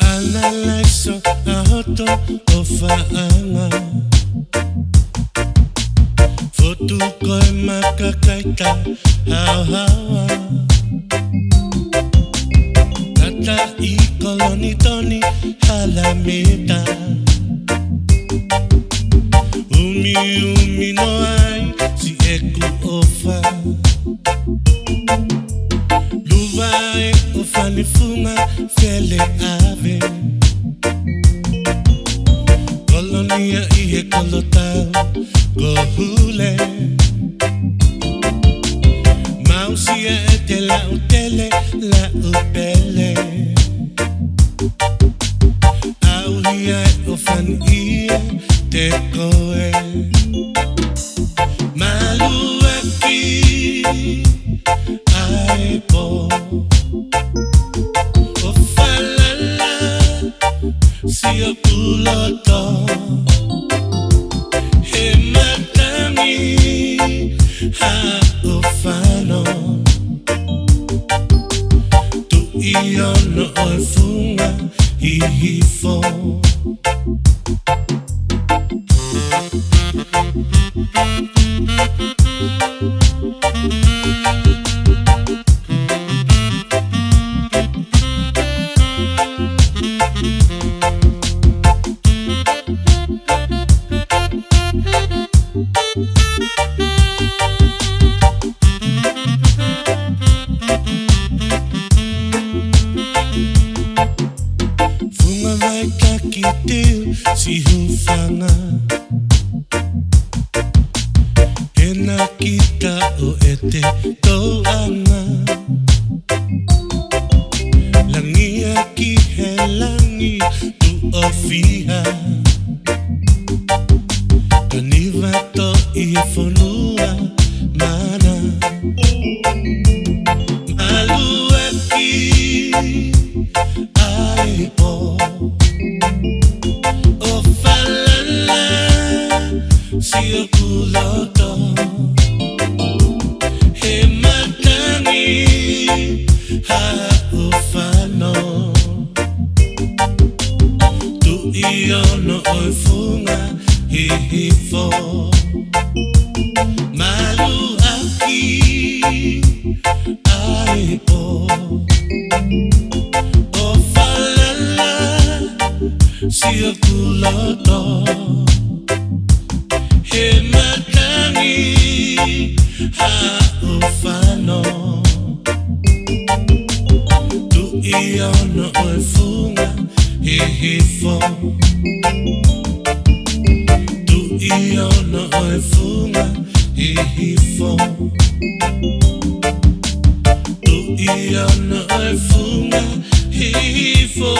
Analaiso ahoto ofaanga Fotu koe makakaita hawa Tata I koloni toni halamita Umi no ai si eku ofa Luvae ofa ni fuma fele ave Kolonia ihe kolotao gohule Mausia ete la utele la upele Auhia ofan ia te koe Malu aki aipo Ofalala si o puloto He matami ha ofano Tu io no oifunga hifo Funga vai kakiteu si hufanga Hena kita o ete toanga Langi aki he langi tu ofia Kaniva to I fonua mana Malu aki aipo Ofalala si o kuloto He matani ha ufano Tu io no oifunga hifo Malu aki aipo Ofalala si o kuloto He matani ha ufano Tu io no oifunga hifo Tu io no oifunga hifo Tu io no oifunga hifo